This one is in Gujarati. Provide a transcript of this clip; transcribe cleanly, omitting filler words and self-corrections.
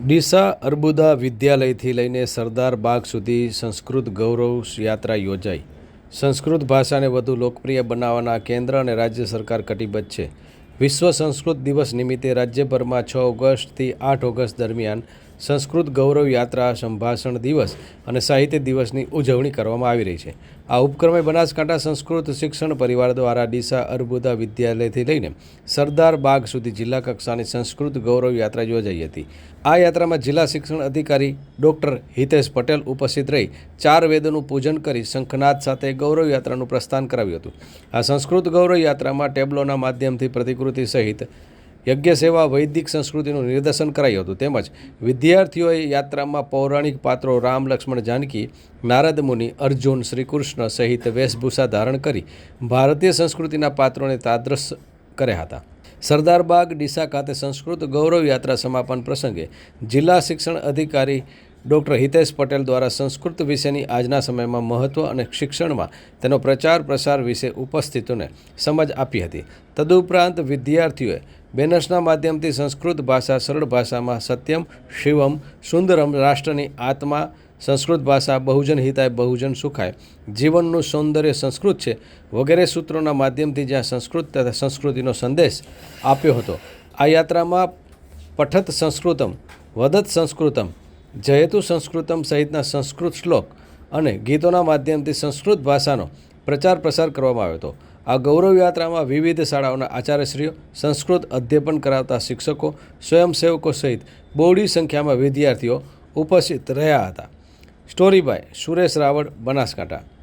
ડીસા અર્બુદા વિદ્યાલયથી લઈને સરદાર બાગ સુધી સંસ્કૃત ગૌરવ યાત્રા યોજાઈ। સંસ્કૃત ભાષાને વધુ લોકપ્રિય બનાવવાના કેન્દ્ર અને રાજ્ય સરકાર કટિબદ્ધ છે। વિશ્વ સંસ્કૃત દિવસ નિમિત્તે રાજ્યભરમાં 6 ઓગસ્ટથી 8 ઓગસ્ટ દરમિયાન સંસ્કૃત ગૌરવ યાત્રા, સંભાષણ દિવસ અને સાહિત્ય દિવસની ઉજવણી કરવામાં આવી રહી છે। આ ઉપક્રમે બનાસકાંઠા સંસ્કૃત શિક્ષણ પરિવાર દ્વારા ડીસા અર્બુદા વિદ્યાલયથી લઈને સરદાર બાગ સુધી જિલ્લા કક્ષાની સંસ્કૃત ગૌરવ યાત્રા યોજાઈ હતી। આ યાત્રામાં જિલ્લા શિક્ષણ અધિકારી ડૉક્ટર હિતેશ પટેલ ઉપસ્થિત રહી 4 વેદોનું પૂજન કરી શંખનાદ સાથે ગૌરવ યાત્રાનું પ્રસ્થાન કરાવ્યું હતું। આ સંસ્કૃત ગૌરવ યાત્રામાં ટેબ્લોના માધ્યમથી પ્રતિકૃતિ સહિત યજ્ઞ સેવા, વૈદિક સંસ્કૃતિનું નિદર્શન કરાયું હતું। તેમજ વિદ્યાર્થીઓએ યાત્રામાં પૌરાણિક પાત્રો રામ, લક્ષ્મણ, જાનકી, નારદ મુનિ, અર્જુન, શ્રીકૃષ્ણ સહિત વેશભૂષા ધારણ કરી ભારતીય સંસ્કૃતિના પાત્રોને તાદ્રશ કર્યા હતા। સરદાર બાગ ડીસા ખાતે સંસ્કૃત ગૌરવ યાત્રા સમાપન પ્રસંગે જિલ્લા શિક્ષણ અધિકારી ડૉક્ટર હિતેશ પટેલ દ્વારા સંસ્કૃત વિષયની આજના સમયમાં મહત્ત્વ અને શિક્ષણમાં તેનો પ્રચાર પ્રસાર વિશે ઉપસ્થિતોને સમજ આપી હતી। તદુપરાંત વિદ્યાર્થીઓએ બેનર્સના માધ્યમથી સંસ્કૃત ભાષા સરળ ભાષામાં સત્યમ શિવમ સુંદરમ, રાષ્ટ્રની આત્મા સંસ્કૃત ભાષા, બહુજન હિતાય બહુજન સુખાય, જીવનનું સૌંદર્ય સંસ્કૃત છે વગેરે સૂત્રોના માધ્યમથી જ્યાં સંસ્કૃત તથા સંસ્કૃતિનો સંદેશ આપ્યો હતો। આ યાત્રામાં પઠત સંસ્કૃતમ, વદત સંસ્કૃતમ, જયતુ સંસ્કૃતમ સહિતના સંસ્કૃત શ્લોક અને ગીતોના માધ્યમથી સંસ્કૃત ભાષાનો પ્રચાર પ્રસાર કરવામાં આવ્યો હતો। આ ગૌરવ યાત્રામાં વિવિધ શાળાઓના આચાર્યશ્રીઓ, સંસ્કૃત અધ્યાપન કરાવતા શિક્ષકો, સ્વયંસેવકો સહિત બહોળી સંખ્યામાં વિદ્યાર્થીઓ ઉપસ્થિત રહ્યા હતા। Story by Suresh Raval, Banaskantha.